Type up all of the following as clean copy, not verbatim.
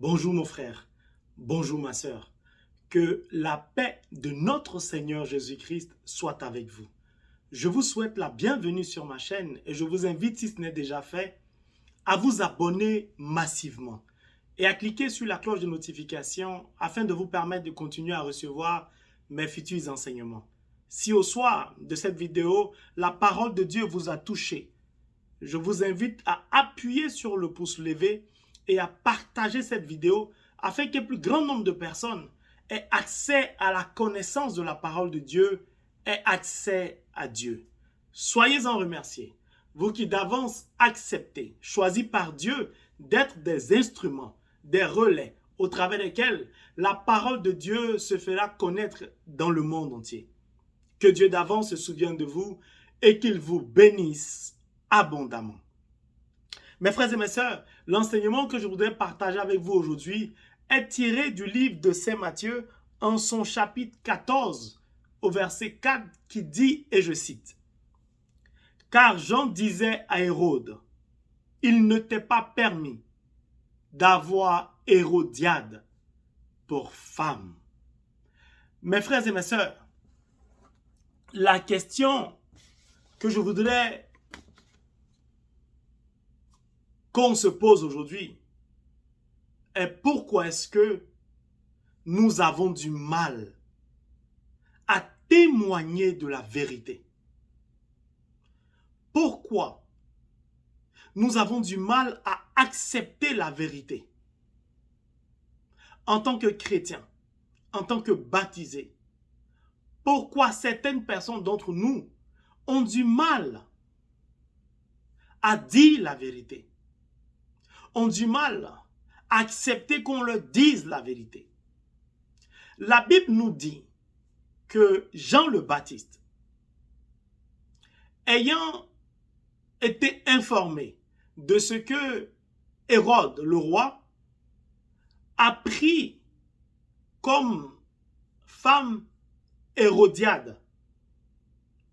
Bonjour mon frère, bonjour ma sœur. Que la paix de notre Seigneur Jésus-Christ soit avec vous. Je vous souhaite la bienvenue sur ma chaîne et je vous invite, si ce n'est déjà fait, à vous abonner massivement et à cliquer sur la cloche de notification afin de vous permettre de continuer à recevoir mes futurs enseignements. Si au soir de cette vidéo, la parole de Dieu vous a touché, je vous invite à appuyer sur le pouce levé et à partager cette vidéo afin que le plus grand nombre de personnes aient accès à la connaissance de la parole de Dieu, aient accès à Dieu. Soyez-en remerciés, vous qui d'avance acceptez, choisis par Dieu, d'être des instruments, des relais au travers desquels la parole de Dieu se fera connaître dans le monde entier. Que Dieu d'avance se souvienne de vous et qu'il vous bénisse abondamment. Mes frères et mes sœurs, l'enseignement que je voudrais partager avec vous aujourd'hui est tiré du livre de Saint Matthieu en son chapitre 14 au verset 4 qui dit, et je cite, « Car Jean disait à Hérode, il ne t'est pas permis d'avoir Hérodiade pour femme. » Mes frères et mes sœurs, la question que je voudrais qu'on se pose aujourd'hui est pourquoi est-ce que nous avons du mal à témoigner de la vérité? Pourquoi nous avons du mal à accepter la vérité? En tant que chrétiens, en tant que baptisés, pourquoi certaines personnes d'entre nous ont du mal à dire la vérité? Ont du mal à accepter qu'on leur dise la vérité. La Bible nous dit que Jean le Baptiste, ayant été informé de ce que Hérode, le roi, a pris comme femme Hérodiade,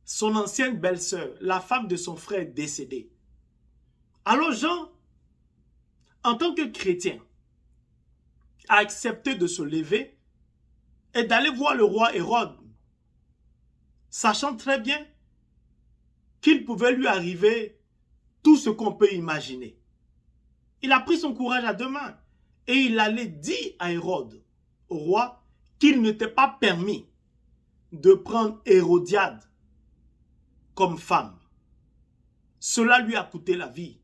son ancienne belle-sœur, la femme de son frère décédé. Alors Jean, en tant que chrétien, a accepté de se lever et d'aller voir le roi Hérode, sachant très bien qu'il pouvait lui arriver tout ce qu'on peut imaginer. Il a pris son courage à deux mains et il allait dire à Hérode, au roi, qu'il n'était pas permis de prendre Hérodiade comme femme. Cela lui a coûté la vie.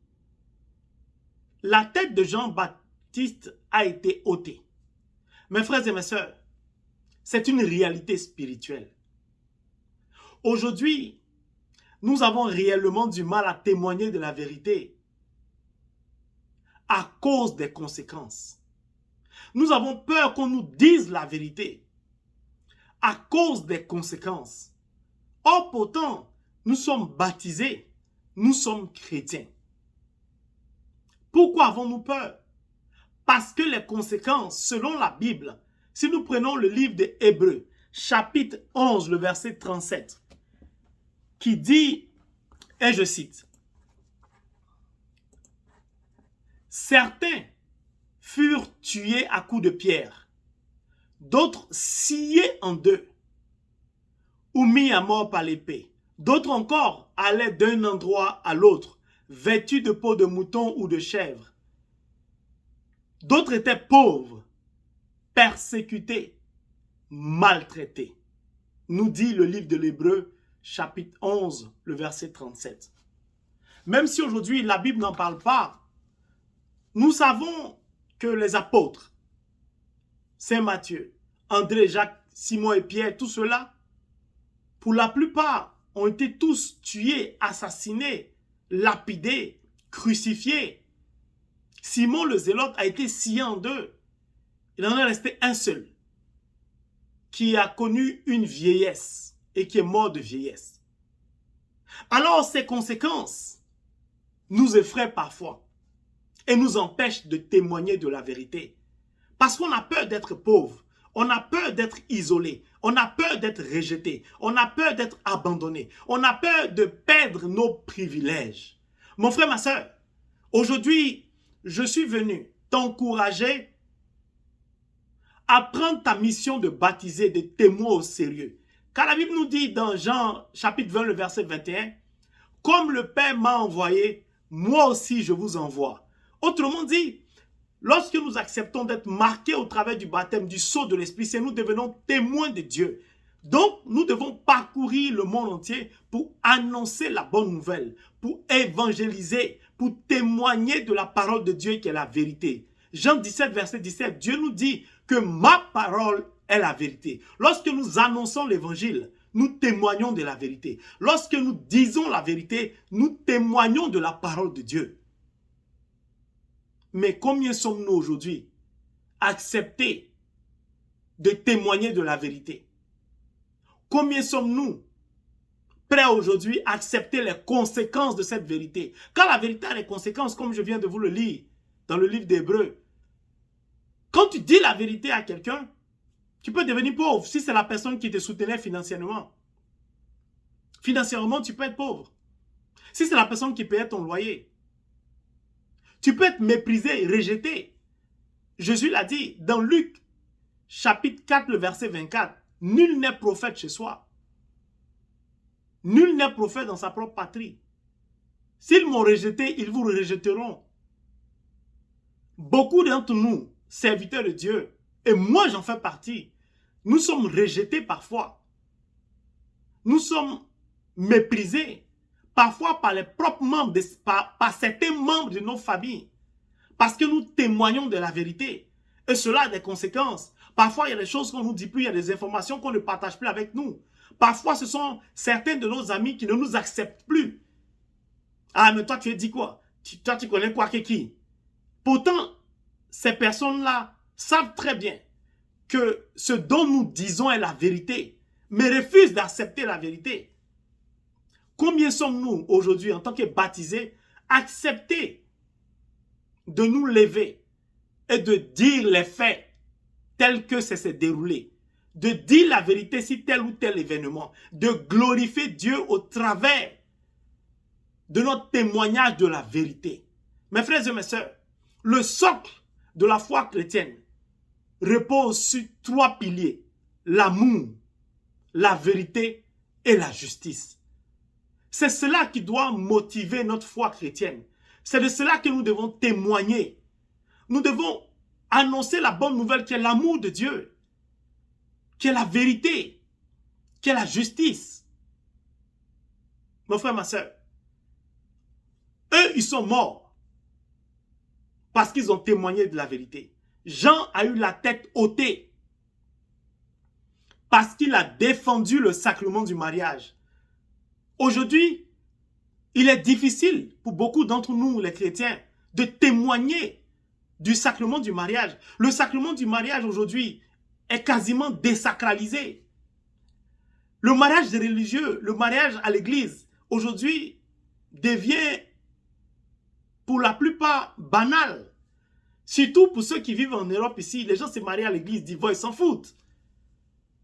La tête de Jean-Baptiste a été ôtée. Mes frères et mes sœurs, c'est une réalité spirituelle. Aujourd'hui, nous avons réellement du mal à témoigner de la vérité à cause des conséquences. Nous avons peur qu'on nous dise la vérité à cause des conséquences. Or, pourtant, nous sommes baptisés, nous sommes chrétiens. Pourquoi avons-nous peur? Parce que les conséquences, selon la Bible, si nous prenons le livre des Hébreux, chapitre 11, le verset 37, qui dit, et je cite, « Certains furent tués à coups de pierre, d'autres sciés en deux, ou mis à mort par l'épée. D'autres encore allaient d'un endroit à l'autre, vêtus de peau de mouton ou de chèvre. D'autres étaient pauvres, persécutés, maltraités. » Nous dit le livre de l'Hébreu, chapitre 11, le verset 37. Même si aujourd'hui la Bible n'en parle pas, nous savons que les apôtres, Saint Matthieu, André, Jacques, Simon et Pierre, tout cela, pour la plupart, ont été tous tués, assassinés, lapidés, crucifiés. Simon le Zélote a été scié en deux. Il en est resté un seul, qui a connu une vieillesse et qui est mort de vieillesse. Alors ces conséquences nous effraient parfois et nous empêchent de témoigner de la vérité. Parce qu'on a peur d'être pauvre, on a peur d'être isolé, on a peur d'être rejeté, on a peur d'être abandonné, on a peur de perdre nos privilèges. Mon frère, ma soeur, aujourd'hui, je suis venu t'encourager à prendre ta mission de baptiser des témoins au sérieux. Car la Bible nous dit dans Jean chapitre 20, le verset 21, « Comme le Père m'a envoyé, moi aussi je vous envoie. » Autrement dit, lorsque nous acceptons d'être marqués au travers du baptême, du sceau de l'Esprit Saint, nous devenons témoins de Dieu. Donc, nous devons parcourir le monde entier pour annoncer la bonne nouvelle, pour évangéliser, pour témoigner de la parole de Dieu qui est la vérité. Jean 17, verset 17, Dieu nous dit que ma parole est la vérité. Lorsque nous annonçons l'évangile, nous témoignons de la vérité. Lorsque nous disons la vérité, nous témoignons de la parole de Dieu. Mais combien sommes-nous aujourd'hui acceptés de témoigner de la vérité? Combien sommes-nous prêts aujourd'hui à accepter les conséquences de cette vérité? Car la vérité a les conséquences, comme je viens de vous le lire dans le livre d'Hébreux. Quand tu dis la vérité à quelqu'un, tu peux devenir pauvre si c'est la personne qui te soutenait financièrement. Financièrement, tu peux être pauvre. Si c'est la personne qui payait ton loyer. Tu peux être méprisé, rejeté. Jésus l'a dit dans Luc, chapitre 4, le verset 24. Nul n'est prophète chez soi. Nul n'est prophète dans sa propre patrie. S'ils m'ont rejeté, ils vous rejetteront. Beaucoup d'entre nous, serviteurs de Dieu, et moi j'en fais partie, nous sommes rejetés parfois. Nous sommes méprisés, parfois par les propres membres, par certains membres de nos familles, parce que nous témoignons de la vérité. Et cela a des conséquences. Parfois, il y a des choses qu'on ne nous dit plus, il y a des informations qu'on ne partage plus avec nous. Parfois, ce sont certains de nos amis qui ne nous acceptent plus. Ah, mais toi, tu as dit quoi? Toi, tu connais quoi, qui? Pourtant, ces personnes-là savent très bien que ce dont nous disons est la vérité, mais refusent d'accepter la vérité. Combien sommes-nous aujourd'hui, en tant que baptisés, acceptés de nous lever et de dire les faits tel que ça s'est déroulé, de dire la vérité sur tel ou tel événement, de glorifier Dieu au travers de notre témoignage de la vérité. Mes frères et mes sœurs, le socle de la foi chrétienne repose sur 3 piliers: l'amour, la vérité et la justice. C'est cela qui doit motiver notre foi chrétienne. C'est de cela que nous devons témoigner. Nous devons annoncer la bonne nouvelle qui est l'amour de Dieu, qui est la vérité, qui est la justice. Mon frère, ma soeur, eux, ils sont morts parce qu'ils ont témoigné de la vérité. Jean a eu la tête ôtée parce qu'il a défendu le sacrement du mariage. Aujourd'hui, il est difficile pour beaucoup d'entre nous, les chrétiens, de témoigner du sacrement du mariage. Le sacrement du mariage aujourd'hui est quasiment désacralisé. Le mariage des religieux, le mariage à l'église, aujourd'hui, devient pour la plupart banal. Surtout pour ceux qui vivent en Europe ici, les gens se marient à l'église, divorcent, ils s'en foutent.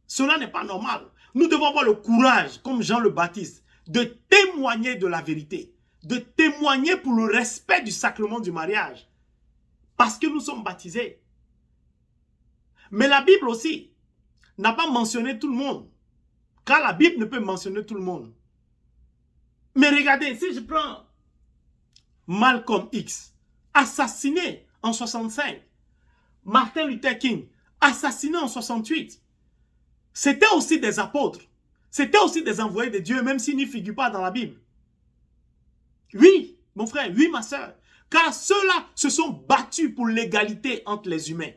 Cela n'est pas normal. Nous devons avoir le courage, comme Jean le Baptiste, de témoigner de la vérité, de témoigner pour le respect du sacrement du mariage. Parce que nous sommes baptisés. Mais la Bible aussi n'a pas mentionné tout le monde. Car la Bible ne peut mentionner tout le monde. Mais regardez, si je prends Malcolm X, assassiné en 65. Martin Luther King, assassiné en 68. C'était aussi des apôtres. C'était aussi des envoyés de Dieu, même s'ils n'y figurent pas dans la Bible. Oui, mon frère, oui, ma soeur. Car ceux-là se sont battus pour l'égalité entre les humains.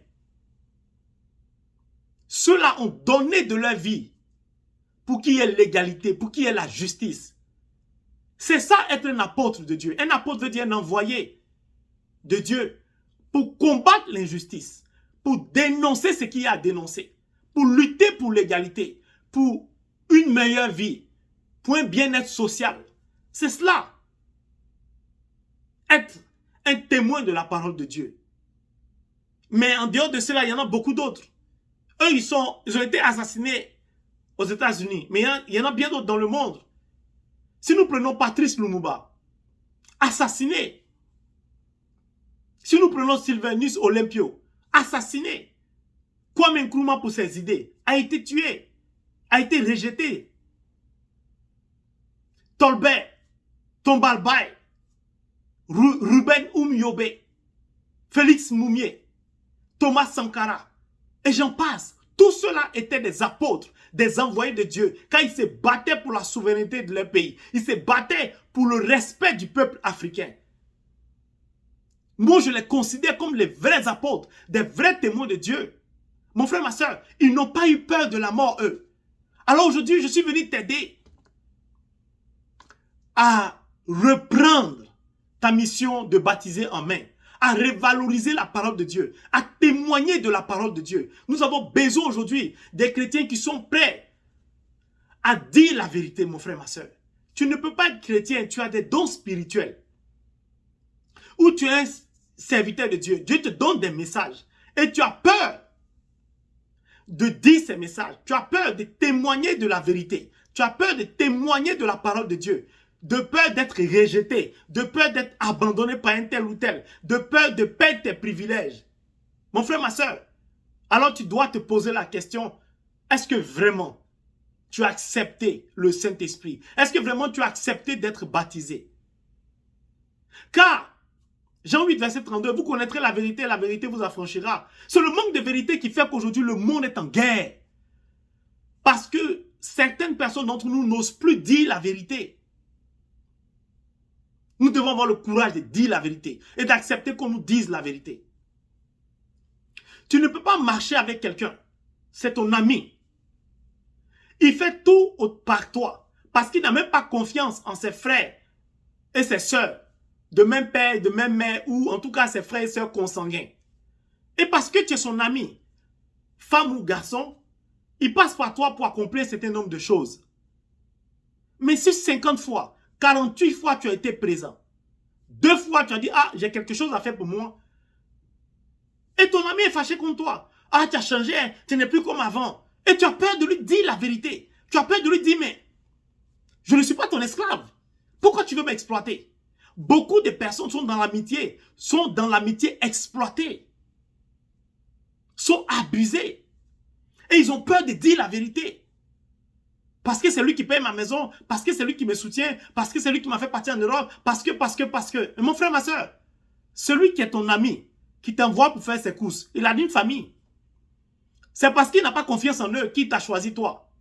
Ceux-là ont donné de leur vie pour qu'il y ait l'égalité, pour qu'il y ait la justice. C'est ça être un apôtre de Dieu. Un apôtre veut dire un envoyé de Dieu pour combattre l'injustice, pour dénoncer ce qu'il y a à dénoncer, pour lutter pour l'égalité, pour une meilleure vie, pour un bien-être social. C'est cela. Être un témoin de la parole de Dieu. Mais en dehors de cela, il y en a beaucoup d'autres. Eux, ils ont été assassinés aux États-Unis. Mais il y en a bien d'autres dans le monde. Si nous prenons Patrice Lumumba, assassiné. Si nous prenons Sylvanus Olympio, assassiné. Kwame Nkrumah, pour ses idées, a été tué, a été rejeté. Tolbert, Tombalbaye, Ruben Oumyobe, Félix Moumié, Thomas Sankara, et j'en passe. Tous ceux-là étaient des apôtres, des envoyés de Dieu. Quand ils se battaient pour la souveraineté de leur pays, ils se battaient pour le respect du peuple africain. Moi, je les considère comme les vrais apôtres, des vrais témoins de Dieu. Mon frère, ma soeur, ils n'ont pas eu peur de la mort, eux. Alors aujourd'hui, je suis venu t'aider à reprendre ta mission de baptiser en main, à revaloriser la parole de Dieu, à témoigner de la parole de Dieu. Nous avons besoin aujourd'hui des chrétiens qui sont prêts à dire la vérité, mon frère, ma soeur. Tu ne peux pas être chrétien, tu as des dons spirituels. Ou tu es un serviteur de Dieu, Dieu te donne des messages et tu as peur de dire ces messages. Tu as peur de témoigner de la vérité. Tu as peur de témoigner de la parole de Dieu. De peur d'être rejeté, de peur d'être abandonné par un tel ou tel, de peur de perdre tes privilèges. Mon frère, ma soeur, alors tu dois te poser la question, est-ce que vraiment tu as accepté le Saint-Esprit? Est-ce que vraiment tu as accepté d'être baptisé? Car, Jean 8, verset 32, vous connaîtrez la vérité vous affranchira. C'est le manque de vérité qui fait qu'aujourd'hui le monde est en guerre. Parce que certaines personnes d'entre nous n'osent plus dire la vérité. Nous devons avoir le courage de dire la vérité et d'accepter qu'on nous dise la vérité. Tu ne peux pas marcher avec quelqu'un. C'est ton ami. Il fait tout par toi parce qu'il n'a même pas confiance en ses frères et ses sœurs de même père, de même mère ou en tout cas ses frères et sœurs consanguins. Et parce que tu es son ami, femme ou garçon, il passe par toi pour accomplir un certain nombre de choses. Mais si 50 fois, 48 fois tu as été présent. 2 fois tu as dit, ah, j'ai quelque chose à faire pour moi. Et ton ami est fâché contre toi. Ah, tu as changé, tu n'es plus comme avant. Et tu as peur de lui dire la vérité. Tu as peur de lui dire, mais je ne suis pas ton esclave. Pourquoi tu veux m'exploiter? Beaucoup de personnes sont dans l'amitié exploitées. Sont abusées. Et ils ont peur de dire la vérité. Parce que c'est lui qui paye ma maison, parce que c'est lui qui me soutient, parce que c'est lui qui m'a fait partir en Europe, parce que. Et mon frère, ma soeur, celui qui est ton ami, qui t'envoie pour faire ses courses, il a une famille. C'est parce qu'il n'a pas confiance en eux qu'il t'a choisi toi.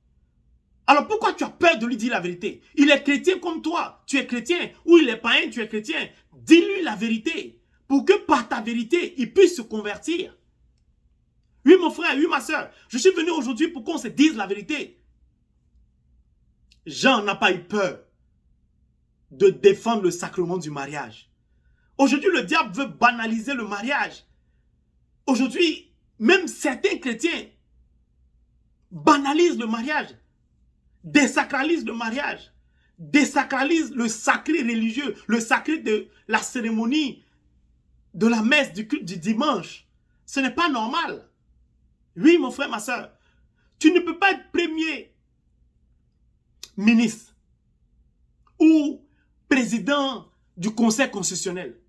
Alors pourquoi tu as peur de lui dire la vérité? Il est chrétien comme toi, tu es chrétien, ou il est païen, tu es chrétien. Dis-lui la vérité, pour que par ta vérité, il puisse se convertir. Oui, mon frère, oui, ma soeur, je suis venu aujourd'hui pour qu'on se dise la vérité. Jean n'a pas eu peur de défendre le sacrement du mariage. Aujourd'hui, le diable veut banaliser le mariage. Aujourd'hui, même certains chrétiens banalisent le mariage, désacralisent le mariage, désacralisent le sacré religieux, le sacré de la cérémonie, de la messe, du culte du dimanche. Ce n'est pas normal. Oui, mon frère, ma soeur, tu ne peux pas être premier ministre ou président du Conseil constitutionnel.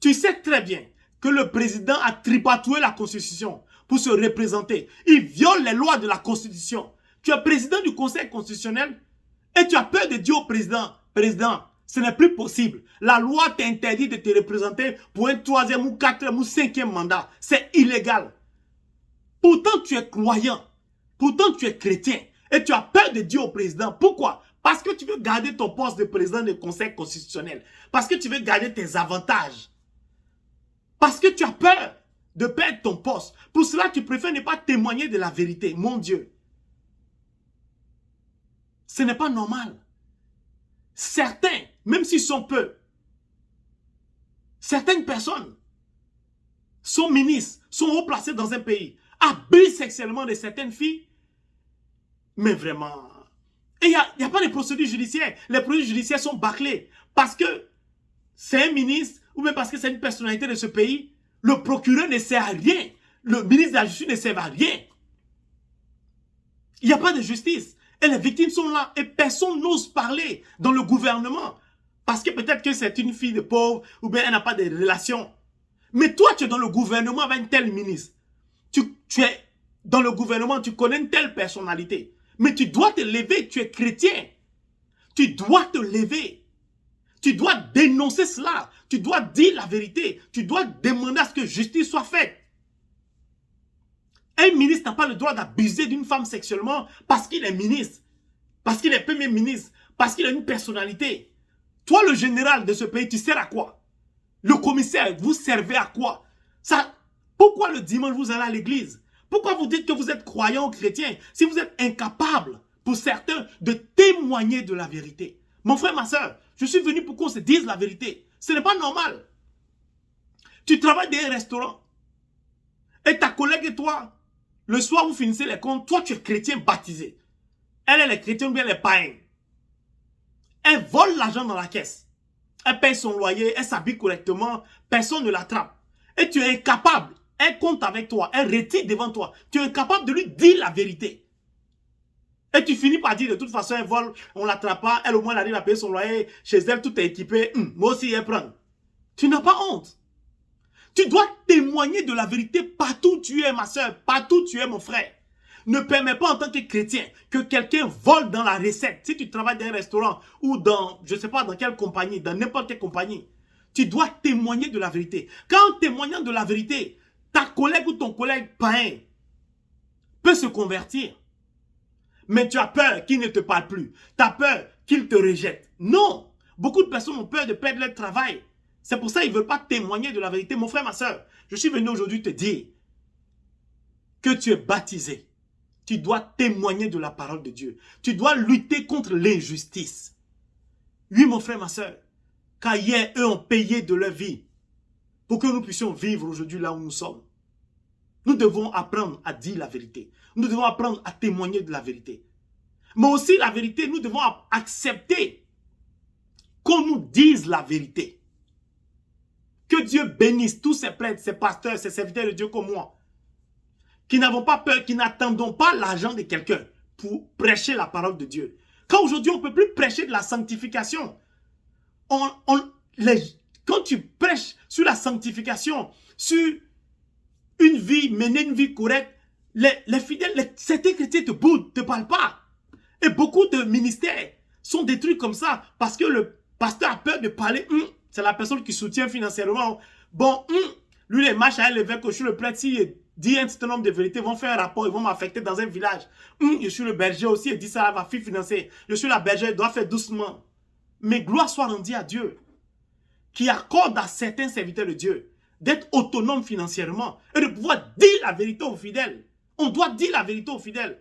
Tu sais très bien que le président a tripatoué la Constitution pour se représenter. Il viole les lois de la Constitution. Tu es président du Conseil constitutionnel et tu as peur de dire au président, président, ce n'est plus possible. La loi t'interdit de te représenter pour un 3e ou 4e ou 5e mandat. C'est illégal. Pourtant, tu es croyant. Pourtant, tu es chrétien. Et tu as peur de dire au président. Pourquoi? Parce que tu veux garder ton poste de président du Conseil constitutionnel. Parce que tu veux garder tes avantages. Parce que tu as peur de perdre ton poste. Pour cela, tu préfères ne pas témoigner de la vérité. Mon Dieu. Ce n'est pas normal. Certains, même s'ils sont peu, certaines personnes sont ministres, sont haut placés dans un pays, abusent sexuellement de certaines filles. Mais vraiment... Et il n'y a pas de procédures judiciaires. Les procédures judiciaires sont bâclées. Parce que c'est un ministre, ou même parce que c'est une personnalité de ce pays, le procureur ne sert à rien. Le ministre de la Justice ne sert à rien. Il n'y a pas de justice. Et les victimes sont là. Et personne n'ose parler dans le gouvernement. Parce que peut-être que c'est une fille de pauvre, ou bien elle n'a pas de relation. Mais toi, tu es dans le gouvernement avec un tel ministre. Tu es dans le gouvernement, tu connais une telle personnalité. Mais tu dois te lever, tu es chrétien. Tu dois te lever. Tu dois dénoncer cela. Tu dois dire la vérité. Tu dois demander à ce que justice soit faite. Un ministre n'a pas le droit d'abuser d'une femme sexuellement parce qu'il est ministre, parce qu'il est premier ministre, parce qu'il a une personnalité. Toi, le général de ce pays, tu sers à quoi? Le commissaire, vous servez à quoi? Ça, pourquoi le dimanche vous allez à l'église? Pourquoi vous dites que vous êtes croyant ou chrétien si vous êtes incapable, pour certains, de témoigner de la vérité? Mon frère, ma soeur, je suis venu pour qu'on se dise la vérité. Ce n'est pas normal. Tu travailles dans un restaurant et ta collègue et toi, le soir, vous finissez les comptes. Toi, tu es chrétien baptisé. Elle est chrétienne ou bien elle est païenne. Elle vole l'argent dans la caisse. Elle paye son loyer, elle s'habille correctement. Personne ne l'attrape. Et tu es incapable. Elle compte avec toi. Elle retire devant toi. Tu es incapable de lui dire la vérité. Et tu finis par dire de toute façon, elle vole, on ne l'attrape pas. Elle au moins, elle arrive à payer son loyer. Chez elle, tout est équipé. Moi aussi, elle prend. Tu n'as pas honte. Tu dois témoigner de la vérité partout où tu es, ma soeur, partout où tu es, mon frère. Ne permets pas en tant que chrétien que quelqu'un vole dans la recette. Si tu travailles dans un restaurant ou dans, je ne sais pas dans quelle compagnie, dans n'importe quelle compagnie, tu dois témoigner de la vérité. Quand en témoignant de la vérité, ta collègue ou ton collègue païen peut se convertir, mais tu as peur qu'il ne te parle plus. Tu as peur qu'il te rejette. Non! Beaucoup de personnes ont peur de perdre leur travail. C'est pour ça qu'ils ne veulent pas témoigner de la vérité. Mon frère, ma soeur, je suis venu aujourd'hui te dire que tu es baptisé. Tu dois témoigner de la parole de Dieu. Tu dois lutter contre l'injustice. Oui, mon frère, ma soeur, car hier, eux ont payé de leur vie pour que nous puissions vivre aujourd'hui là où nous sommes. Nous devons apprendre à dire la vérité. Nous devons apprendre à témoigner de la vérité. Mais aussi la vérité, nous devons accepter qu'on nous dise la vérité. Que Dieu bénisse tous ces prêtres, ces pasteurs, ces serviteurs de Dieu comme moi, qui n'avons pas peur, qui n'attendons pas l'argent de quelqu'un pour prêcher la parole de Dieu. Quand aujourd'hui on ne peut plus prêcher de la sanctification, quand tu prêches sur la sanctification, sur une vie, mener une vie correcte, les fidèles, certains chrétiens te boudent, ne te parlent pas. Et beaucoup de ministères sont détruits comme ça parce que le pasteur a peur de parler. C'est la personne qui soutient financièrement. Bon, lui, les marches à l'évêque, je suis le prêtre, s'il dit un certain nombre de vérités, vont faire un rapport, ils vont m'affecter dans un village. Je suis le berger aussi, il dit ça, va financer. Je suis la berger, il doit faire doucement. Mais gloire soit rendue à Dieu, qui accorde à certains serviteurs de Dieu d'être autonomes financièrement et de pouvoir dire la vérité aux fidèles. On doit dire la vérité aux fidèles.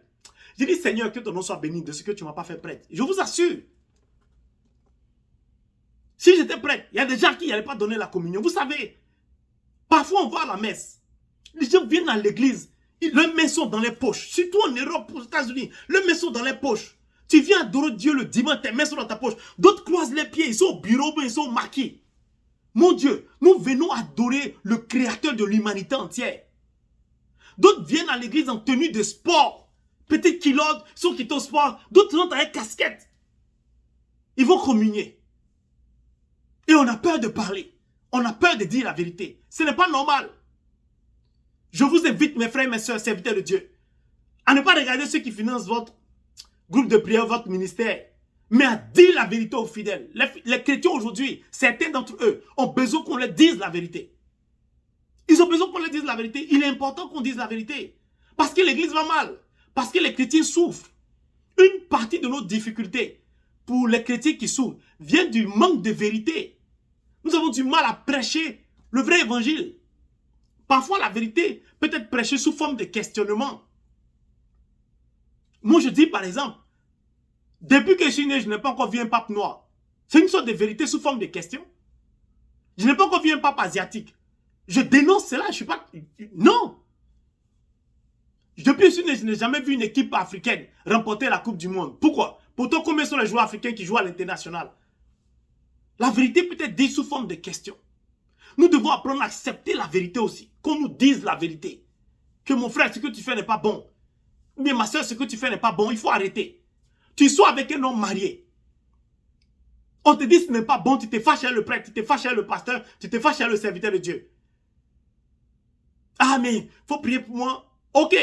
Je dis, Seigneur, que ton nom soit béni de ce que tu ne m'as pas fait prêtre. Je vous assure. Si j'étais prêtre, il y a des gens qui n'allaient pas donner la communion. Vous savez, parfois on va à la messe. Les gens viennent à l'église. Leurs mains sont dans les poches. Surtout en Europe, aux États-Unis. Leurs mains sont dans les poches. Tu viens adorer Dieu le dimanche, tes mains sont dans ta poche. D'autres croisent les pieds, ils sont au bureau, mais ils sont maqués. Mon Dieu, nous venons adorer le créateur de l'humanité entière. D'autres viennent à l'église en tenue de sport. Petite culotte, ils sont quittés au sport. D'autres rentrent avec casquette. Ils vont communier. Et on a peur de parler. On a peur de dire la vérité. Ce n'est pas normal. Je vous invite, mes frères et mes soeurs, serviteurs de Dieu, à ne pas regarder ceux qui financent votre groupe de prière, votre ministère, mais à dire la vérité aux fidèles. Les chrétiens aujourd'hui, certains d'entre eux, ont besoin qu'on leur dise la vérité. Ils ont besoin qu'on leur dise la vérité. Il est important qu'on dise la vérité. Parce que l'église va mal. Parce que les chrétiens souffrent. Une partie de nos difficultés pour les chrétiens qui souffrent vient du manque de vérité. Nous avons du mal à prêcher le vrai évangile. Parfois, la vérité peut être prêchée sous forme de questionnement. Moi, je dis par exemple, depuis que je suis né, je n'ai pas encore vu un pape noir. C'est une sorte de vérité sous forme de question. Je n'ai pas encore vu un pape asiatique. Je dénonce cela, je ne suis pas... Non. Depuis que je suis né, je n'ai jamais vu une équipe africaine remporter la Coupe du Monde. Pourquoi? Pourtant, combien sont les joueurs africains qui jouent à l'international? La vérité peut être dite sous forme de question. Nous devons apprendre à accepter la vérité aussi. Qu'on nous dise la vérité. Que mon frère, ce que tu fais n'est pas bon. Ou bien ma soeur, ce que tu fais n'est pas bon. Il faut arrêter. Tu sois avec un homme marié. On te dit ce n'est pas bon. Tu te fâches avec le prêtre, tu te fâches avec le pasteur, tu te fâches avec le serviteur de Dieu. Ah mais, il faut prier pour moi. Ok.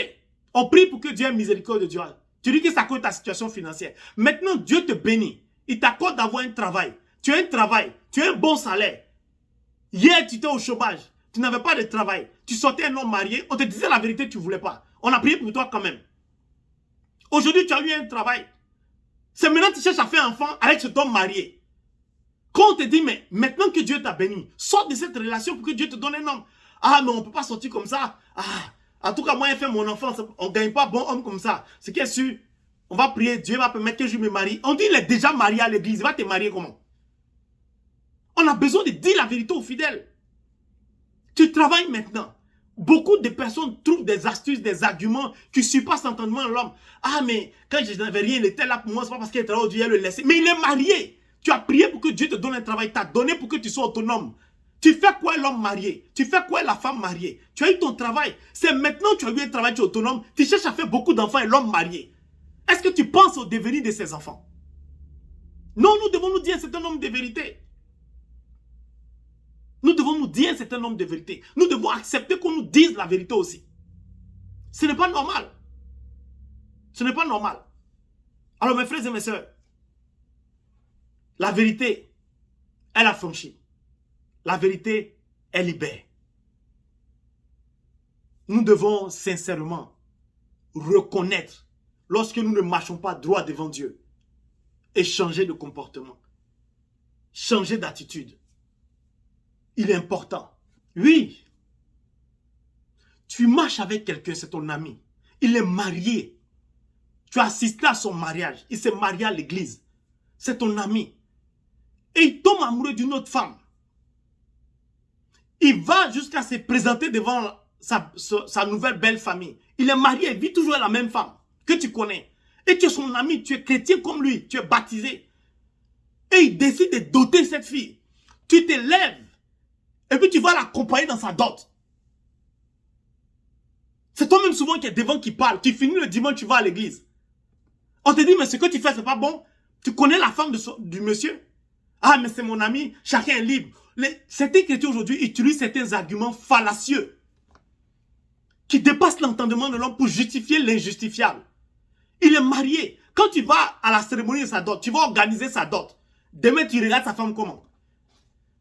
On prie pour que Dieu ait miséricorde de Dieu. Tu dis que ça cause ta situation financière. Maintenant, Dieu te bénit. Il t'accorde d'avoir un travail. Tu as un travail. Tu as un bon salaire. Hier, tu étais au chômage. Tu n'avais pas de travail. Tu sortais un homme marié. On te disait la vérité, tu ne voulais pas. On a prié pour toi quand même. Aujourd'hui, tu as eu un travail. C'est maintenant que tu cherches à faire un enfant avec cet homme marié. Quand on te dit, mais maintenant que Dieu t'a béni, sors de cette relation pour que Dieu te donne un homme. Ah, mais on ne peut pas sortir comme ça. Ah, en tout cas, moi, j'ai fait mon enfant. On ne gagne pas bon homme comme ça. Ce qui est sûr, on va prier. Dieu va permettre que je me marie. On dit, il est déjà marié à l'église. Il va te marier comment? On a besoin de dire la vérité aux fidèles. Tu travailles maintenant. Beaucoup de personnes trouvent des astuces, des arguments qui surpassent l'entendement de l'homme. Ah, mais quand je n'avais rien, il était là pour moi. C'est pas parce qu'il était là, Dieu le laisser. Mais il est marié. Tu as prié pour que Dieu te donne un travail. Tu as donné pour que tu sois autonome. Tu fais quoi l'homme marié? Tu fais quoi la femme mariée? Tu as eu ton travail. C'est maintenant que tu as eu un travail, tu es autonome. Tu cherches à faire beaucoup d'enfants et l'homme marié. Est-ce que tu penses au devenir de ces enfants? Non, nous devons nous dire c'est un homme de vérité. Nous devons nous dire c'est un homme de vérité. Nous devons accepter qu'on nous dise la vérité aussi. Ce n'est pas normal. Ce n'est pas normal. Alors mes frères et mes sœurs, la vérité, elle a franchi. La vérité, elle libère. Nous devons sincèrement reconnaître lorsque nous ne marchons pas droit devant Dieu et changer de comportement, changer d'attitude. Il est important. Oui, tu marches avec quelqu'un, c'est ton ami. Il est marié. Tu as assisté à son mariage. Il s'est marié à l'église. C'est ton ami. Et il tombe amoureux d'une autre femme. Il va jusqu'à se présenter devant sa nouvelle belle famille. Il est marié, il vit toujours avec la même femme que tu connais. Et tu es son ami, tu es chrétien comme lui, tu es baptisé. Et il décide de doter cette fille. Tu te lèves et puis tu vas l'accompagner dans sa dot. C'est toi-même souvent qui est devant qui parle. Tu finis le dimanche, tu vas à l'église. On te dit, mais ce que tu fais, c'est pas bon. Tu connais la femme du monsieur. Ah, mais c'est mon ami, chacun est libre. Certains chrétiens aujourd'hui utilisent certains arguments fallacieux qui dépassent l'entendement de l'homme pour justifier l'injustifiable. Il est marié. Quand tu vas à la cérémonie de sa dot, tu vas organiser sa dot. Demain, tu regardes sa femme comment?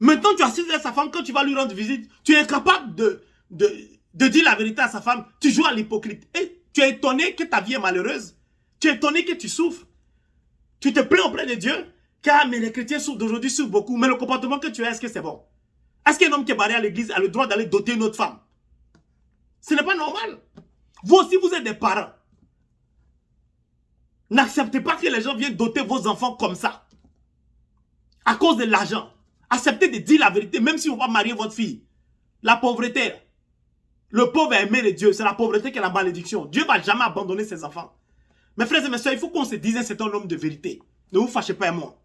Maintenant, tu assises avec sa femme, quand tu vas lui rendre visite, tu es incapable de dire la vérité à sa femme. Tu joues à l'hypocrite. Et tu es étonné que ta vie est malheureuse. Tu es étonné que tu souffres. Tu te plains auprès de Dieu. Car mais les chrétiens souffrent d'aujourd'hui, souffrent beaucoup. Mais le comportement que tu as, est-ce que c'est bon? Est-ce qu'un homme qui est marié à l'église a le droit d'aller doter une autre femme? Ce n'est pas normal. Vous aussi, vous êtes des parents. N'acceptez pas que les gens viennent doter vos enfants comme ça. À cause de l'argent. Acceptez de dire la vérité, même si on va marier votre fille. La pauvreté. Le pauvre est aimé de Dieu. C'est la pauvreté qui est la malédiction. Dieu ne va jamais abandonner ses enfants. Mes frères et mes soeurs, il faut qu'on se dise c'est un homme de vérité. Ne vous fâchez pas à moi.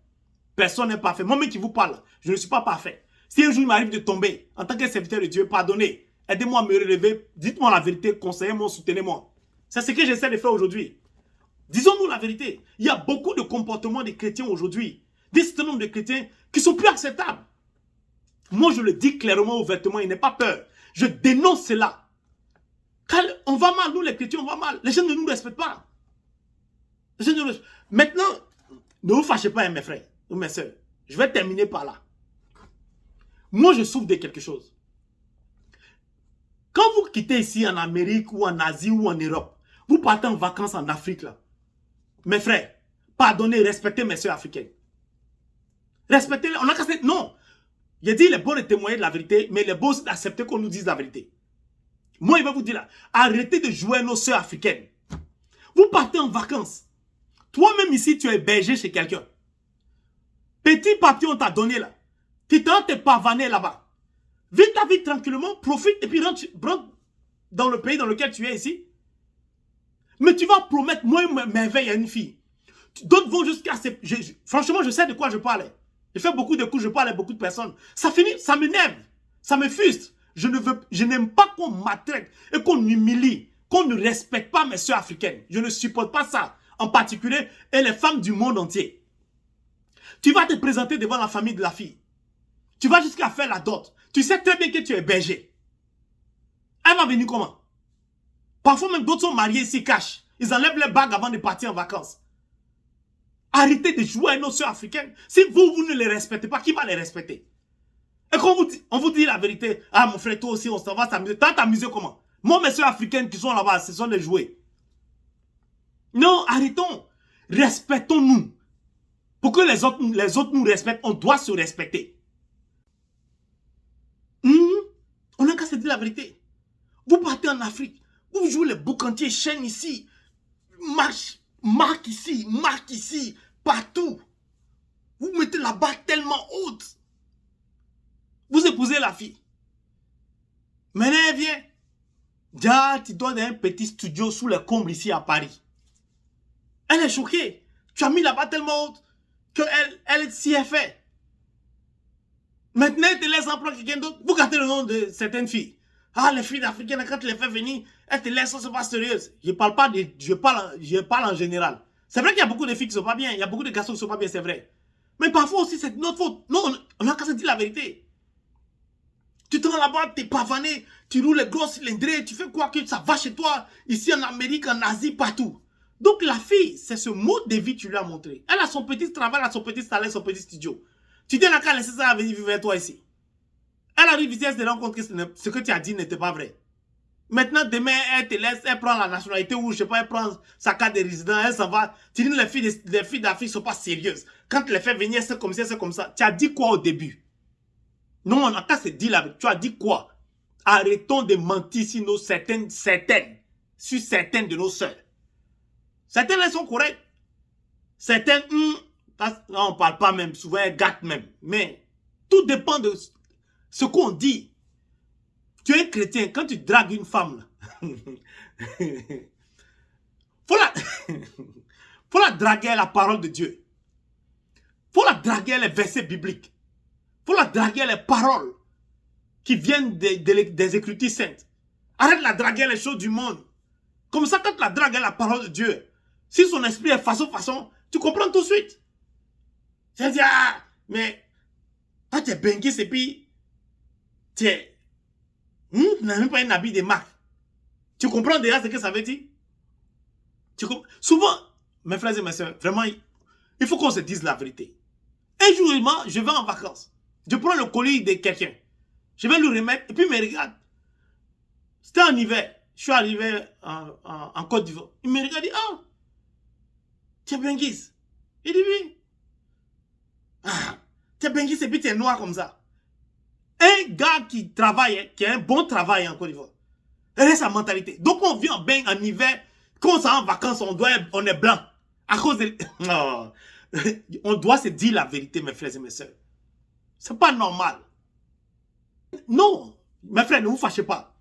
Personne n'est parfait. Moi-même qui vous parle, je ne suis pas parfait. Si un jour il m'arrive de tomber, en tant que serviteur de Dieu, pardonnez. Aidez-moi à me relever. Dites-moi la vérité. Conseillez-moi, soutenez-moi. C'est ce que j'essaie de faire aujourd'hui. Disons-nous la vérité. Il y a beaucoup de comportements des chrétiens aujourd'hui. Des certain nombre de chrétiens qui sont plus acceptables. Moi, je le dis clairement, ouvertement. Il n'est pas peur. Je dénonce cela. Car on va mal. Nous, les chrétiens, on va mal. Les gens ne nous respectent pas. Maintenant, ne vous fâchez pas, mes frères ou mes soeurs. Je vais terminer par là. Moi, je souffre de quelque chose. Quand vous quittez ici en Amérique ou en Asie ou en Europe, vous partez en vacances en Afrique, là. Mes frères, pardonnez, respectez mes soeurs africaines. Respectez-les. On a cassé. Non. Il a dit, il est bon de témoigner de la vérité, mais il est bon aussi d'accepter qu'on nous dise la vérité. Moi, il va vous dire là, arrêtez de jouer à nos soeurs africaines. Vous partez en vacances. Toi-même ici, tu es hébergé chez quelqu'un. Petit papier, on t'a donné là. Tu t'es pavané là-bas. Vis ta vie tranquillement, profite et puis rentre dans le pays dans lequel tu es ici. Mais tu vas promettre moins merveille à une fille. D'autres vont jusqu'à... Franchement, je sais de quoi je parle. Je fais beaucoup de coups, je parle à beaucoup de personnes. Ça finit, ça m'énerve. Ça me frustre. Je n'aime pas qu'on m'attraque et qu'on m'humilie, qu'on ne respecte pas mes soeurs africaines. Je ne supporte pas ça. En particulier, et les femmes du monde entier. Tu vas te présenter devant la famille de la fille. Tu vas jusqu'à faire la dot. Tu sais très bien que tu es berger. Elle va venir comment? Parfois même d'autres sont mariés, ils s'y cachent. Ils enlèvent les bagues avant de partir en vacances. Arrêtez de jouer avec nos soeurs africaines. Si vous ne les respectez pas, qui va les respecter? Et quand on vous dit la vérité, ah mon frère, toi aussi, on s'en va s'amuser. T'as t'amuser comment? Moi, mes soeurs africaines qui sont là-bas, ce sont des jouets. Non, arrêtons. Respectons-nous. Pour que les autres nous respectent, on doit se respecter. On n'a qu'à se dire la vérité. Vous partez en Afrique, vous jouez les boucantiers, chaînes ici, marque ici, partout. Vous mettez la barre tellement haute. Vous épousez la fille. Maintenant, elle vient. Déjà, tu dois dans un petit studio sous les combles ici à Paris. Elle est choquée. Tu as mis la barre tellement haute qu'elle s'y est fait. Maintenant, elle te laisse emprunter quelqu'un d'autre. Vous gâtez le nom de certaines filles. Ah, les filles africaines, quand tu les fais venir, elles te laissent, c'est pas sérieuse. Je parle en général. C'est vrai qu'il y a beaucoup de filles qui sont pas bien. Il y a beaucoup de garçons qui sont pas bien, c'est vrai. Mais parfois aussi, c'est notre faute. Non, on a qu'à se dire la vérité. Tu te rends là-bas, t'es pavané, tu roules les gros cylindrés, tu fais quoi que ça va chez toi, ici en Amérique, en Asie, partout. Donc la fille, c'est ce mode de vie que tu lui as montré. Elle a son petit travail, elle a son petit salaire, son petit studio. Tu dis, elle n'a qu'à laisser ça venir vivre avec toi ici. Elle arrive ici, elle se rend compte que ce que tu as dit n'était pas vrai. Maintenant, demain, elle te laisse, elle prend la nationalité ou je sais pas, elle prend sa carte de résident, elle s'en va. Tu dis, les filles d'Afrique ne sont pas sérieuses. Quand tu les fais venir, c'est comme ça, c'est comme ça. Tu as dit quoi au début? Non, on a qu'à se dire là. Tu as dit quoi? Arrêtons de mentir sur certaines de nos sœurs. Certaines, elles sont correctes. Certaines, on ne parle pas même, souvent elles gâtent même. Mais tout dépend de ce qu'on dit. Tu es un chrétien, quand tu dragues une femme, faut la draguer à la parole de Dieu. Faut la draguer à les versets bibliques. Faut la draguer à les paroles qui viennent des Écritures saintes. Arrête de la draguer à les choses du monde. Comme ça, quand tu la dragues à la parole de Dieu, si son esprit est façon, tu comprends tout de suite. C'est-à-dire, ah, mais quand tu es benguis et puis tu n'as même pas un habit de marque. Tu comprends déjà ce que ça veut dire? Souvent, mes frères et mes soeurs, vraiment, il faut qu'on se dise la vérité. Un jour, je vais en vacances. Je prends le colis de quelqu'un. Je vais lui remettre et puis il me regarde. C'était en hiver. Je suis arrivé en Côte d'Ivoire. Il me regarde et dit, ah, tu es benguis. Il dit oui. Ah, tu es benguis et puis tu es noir comme ça. Un gars qui travaille, qui a un bon travail en Côte d'Ivoire, elle a sa mentalité. Donc on vit en hiver, quand on s'en va en vacances, on est blanc. À cause de... Oh. On doit se dire la vérité, mes frères et mes soeurs. C'est pas normal. Non, mes frères, ne vous fâchez pas.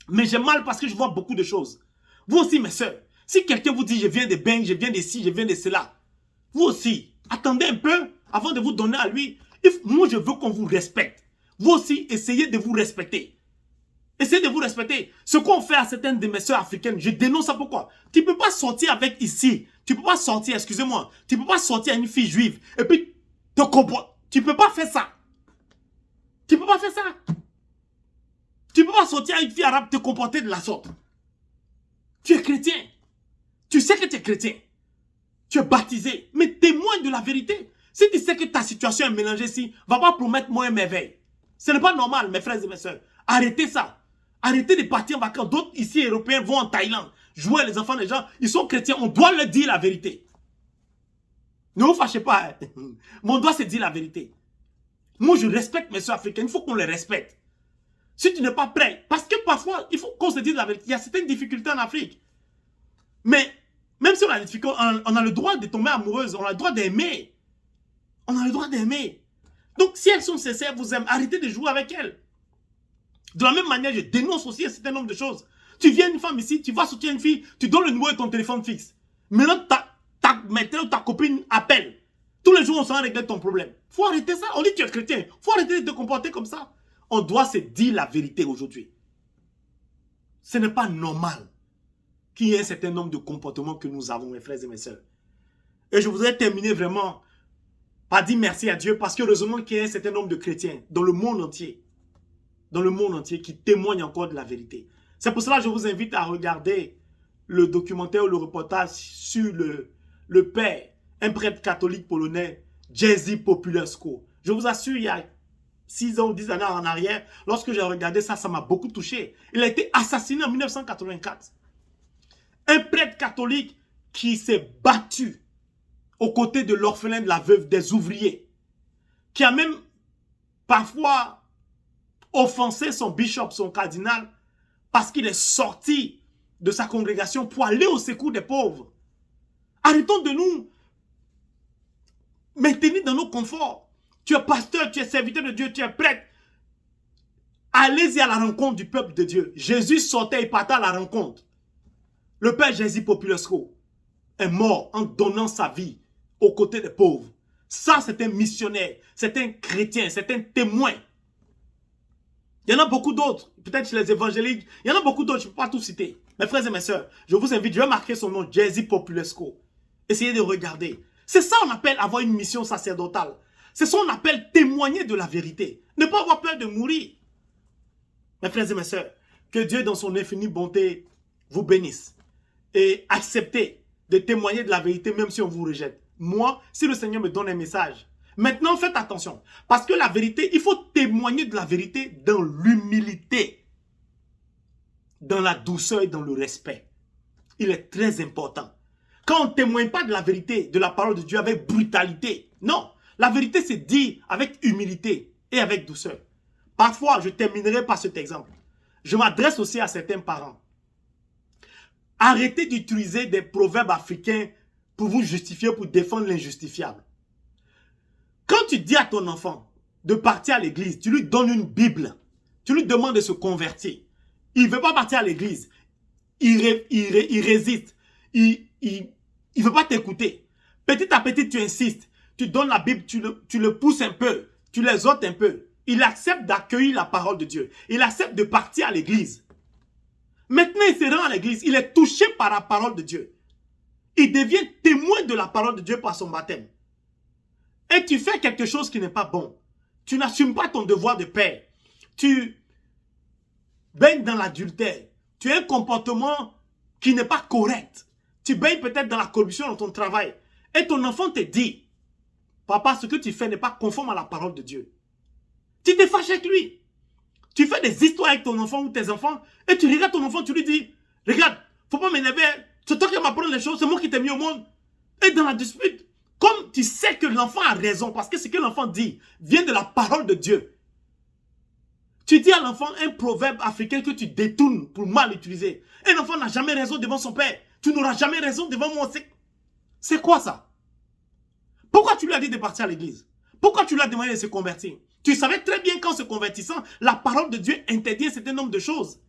Mais j'ai mal parce que je vois beaucoup de choses. Vous aussi, mes soeurs, si quelqu'un vous dit je viens de Beng, je viens de ci, je viens de cela, vous aussi, attendez un peu avant de vous donner à lui. Moi, je veux qu'on vous respecte. Vous aussi, essayez de vous respecter. Essayez de vous respecter. Ce qu'on fait à certaines de mes soeurs africaines, je dénonce ça. Pourquoi? Tu ne peux pas sortir avec ici. Tu ne peux pas sortir, excusez-moi. Tu ne peux pas sortir à une fille juive et puis te comporter. Tu ne peux pas faire ça. Tu ne peux pas faire ça. Tu ne peux pas sortir à une fille arabe te comporter de la sorte. Tu es chrétien. Tu sais que tu es chrétien. Tu es baptisé. Mais témoigne de la vérité. Si tu sais que ta situation est mélangée ici, va pas promettre moi un merveille. Ce n'est pas normal, mes frères et mes soeurs. Arrêtez ça. Arrêtez de partir en vacances. D'autres ici, Européens, vont en Thaïlande. Jouer les enfants des gens. Ils sont chrétiens. On doit leur dire la vérité. Ne vous fâchez pas. Hein. Mais on doit se dire la vérité. Moi, je respecte mes soeurs africaines. Il faut qu'on les respecte. Si tu n'es pas prêt. Parce que parfois, il faut qu'on se dise la vérité. Il y a certaines difficultés en Afrique. Mais, même si on a des difficultés, on a le droit de tomber amoureuse. On a le droit d'aimer. On a le droit d'aimer. Donc, si elles sont sincères, vous aimez, arrêtez de jouer avec elles. De la même manière, je dénonce aussi un certain nombre de choses. Tu viens une femme ici, tu vas soutenir une fille, tu donnes le numéro de ton téléphone fixe. Maintenant, ta copine appelle. Tous les jours, on s'en régler ton problème. Il faut arrêter ça. On dit que tu es chrétien. Il faut arrêter de te comporter comme ça. On doit se dire la vérité aujourd'hui. Ce n'est pas normal qu'il y ait un certain nombre de comportements que nous avons, mes frères et mes sœurs. Et je voudrais terminer vraiment par dire merci à Dieu parce que heureusement qu'il y a un certain nombre de chrétiens dans le monde entier qui témoignent encore de la vérité. C'est pour cela que je vous invite à regarder le documentaire ou le reportage sur le père, un prêtre catholique polonais, Jerzy Populewski. Je vous assure, il y a 6 ans ou 10 années en arrière, lorsque j'ai regardé ça, ça m'a beaucoup touché. Il a été assassiné en 1984. Un prêtre catholique qui s'est battu aux côtés de l'orphelin, de la veuve, des ouvriers, qui a même parfois offensé son bishop, son cardinal, parce qu'il est sorti de sa congrégation pour aller au secours des pauvres. Arrêtons de nous maintenir dans nos conforts. Tu es pasteur, tu es serviteur de Dieu, tu es prêtre. Allez-y à la rencontre du peuple de Dieu. Jésus sortait et partait à la rencontre. Le père Jerzy Populewski est mort en donnant sa vie aux côtés des pauvres. Ça, c'est un missionnaire, c'est un chrétien, c'est un témoin. Il y en a beaucoup d'autres, peut-être chez les évangéliques, il y en a beaucoup d'autres, je ne peux pas tout citer. Mes frères et mes sœurs, je vous invite, je vais marquer son nom, Jerzy Populewski. Essayez de regarder. C'est ça qu'on appelle avoir une mission sacerdotale. C'est ça qu'on appelle témoigner de la vérité. Ne pas avoir peur de mourir. Mes frères et mes sœurs, que Dieu dans son infinie bonté vous bénisse. Et acceptez de témoigner de la vérité même si on vous rejette. Moi, si le Seigneur me donne un message, maintenant faites attention. Parce que la vérité, il faut témoigner de la vérité dans l'humilité, dans la douceur et dans le respect. Il est très important. Quand on ne témoigne pas de la vérité, de la parole de Dieu avec brutalité, non. La vérité, c'est dit avec humilité et avec douceur. Parfois, je terminerai par cet exemple. Je m'adresse aussi à certains parents. Arrêtez d'utiliser des proverbes africains pour vous justifier, pour défendre l'injustifiable. Quand tu dis à ton enfant de partir à l'église, tu lui donnes une Bible, tu lui demandes de se convertir. Il ne veut pas partir à l'église. Il résiste. Il ne veut pas t'écouter. Petit à petit, tu insistes. Tu donnes la Bible, tu le pousses un peu. Tu l'exhortes un peu. Il accepte d'accueillir la parole de Dieu. Il accepte de partir à l'église. Maintenant, il se rend à l'église. Il est touché par la parole de Dieu. Il devient témoin de la parole de Dieu par son baptême. Et tu fais quelque chose qui n'est pas bon. Tu n'assumes pas ton devoir de père. Tu baignes dans l'adultère. Tu as un comportement qui n'est pas correct. Tu baignes peut-être dans la corruption dans ton travail. Et ton enfant te dit, papa, ce que tu fais n'est pas conforme à la parole de Dieu. Tu te fâches avec lui. Tu fais des histoires avec ton enfant ou tes enfants et tu regardes ton enfant, tu lui dis, regarde, faut pas m'énerver, c'est toi qui m'apprends les choses, c'est moi qui t'ai mis au monde. Et dans la dispute, comme tu sais que l'enfant a raison, parce que ce que l'enfant dit vient de la parole de Dieu, tu dis à l'enfant un proverbe africain que tu détournes pour mal utiliser. Et l'enfant n'a jamais raison devant son père. Tu n'auras jamais raison devant moi. C'est quoi ça? Pourquoi tu lui as dit de partir à l'église? Pourquoi tu lui as demandé de se convertir? Tu savais très bien qu'en se convertissant, la parole de Dieu interdit un certain nombre de choses.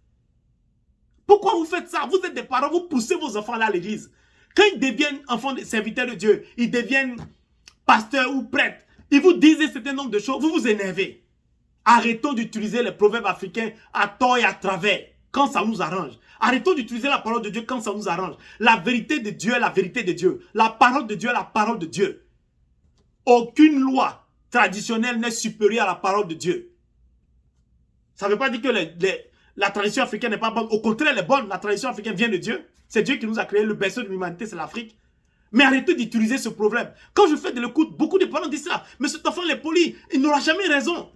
Pourquoi vous faites ça? Vous êtes des parents, vous poussez vos enfants là à l'église. Quand ils deviennent enfants de serviteurs de Dieu, ils deviennent pasteurs ou prêtres, ils vous disent un certain nombre de choses, vous vous énervez. Arrêtons d'utiliser les proverbes africains à tort et à travers, quand ça nous arrange. Arrêtons d'utiliser la parole de Dieu quand ça nous arrange. La vérité de Dieu est la vérité de Dieu. La parole de Dieu est la parole de Dieu. Aucune loi traditionnelle n'est supérieure à la parole de Dieu. Ça ne veut pas dire que la tradition africaine n'est pas bonne. Au contraire, elle est bonne. La tradition africaine vient de Dieu. C'est Dieu qui nous a créé. Le berceau de l'humanité, c'est l'Afrique. Mais arrêtez d'utiliser ce problème. Quand je fais de l'écoute, beaucoup de parents disent ça. Mais cet enfant, il est poli. Il n'aura jamais raison.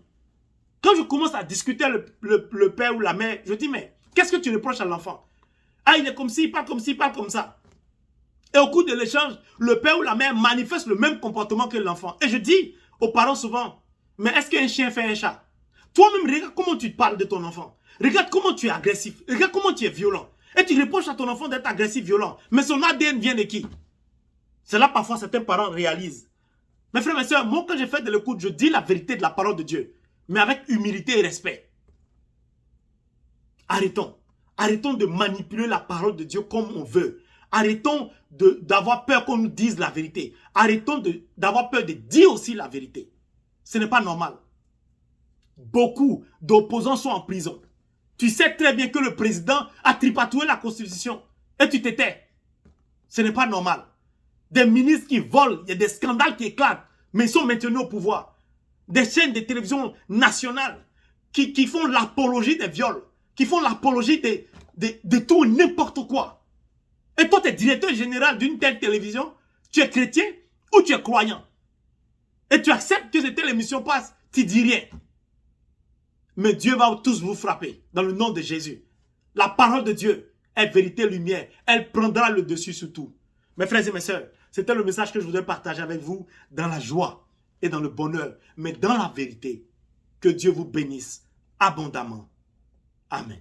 Quand je commence à discuter avec le père ou la mère, je dis, mais qu'est-ce que tu reproches à l'enfant? Ah, il est comme ci, il parle comme ci, il parle comme ça. Et au cours de l'échange, le père ou la mère manifeste le même comportement que l'enfant. Et je dis aux parents souvent, mais est-ce qu'un chien fait un chat? Toi-même, regarde comment tu parles de ton enfant. Regarde comment tu es agressif. Regarde comment tu es violent. Et tu reproches à ton enfant d'être agressif, violent. Mais son ADN vient de qui? C'est là parfois certains parents réalisent. Mes frères et mes sœurs, moi quand je fais de l'écoute, je dis la vérité de la parole de Dieu. Mais avec humilité et respect. Arrêtons. Arrêtons de manipuler la parole de Dieu comme on veut. Arrêtons d'avoir peur qu'on nous dise la vérité. Arrêtons d'avoir peur de dire aussi la vérité. Ce n'est pas normal. Beaucoup d'opposants sont en prison. Tu sais très bien que le président a tripatoué la Constitution. Et tu t'étais. Ce n'est pas normal. Des ministres qui volent, il y a des scandales qui éclatent, mais ils sont maintenus au pouvoir. Des chaînes de télévision nationales qui font l'apologie des viols, qui font l'apologie de tout n'importe quoi. Et toi, tu es directeur général d'une telle télévision, tu es chrétien ou tu es croyant. Et tu acceptes que cette telle émission passe, tu dis rien. Mais Dieu va tous vous frapper dans le nom de Jésus. La parole de Dieu est vérité, lumière. Elle prendra le dessus sur tout. Mes frères et mes sœurs, c'était le message que je voudrais partager avec vous dans la joie et dans le bonheur, mais dans la vérité. Que Dieu vous bénisse abondamment. Amen.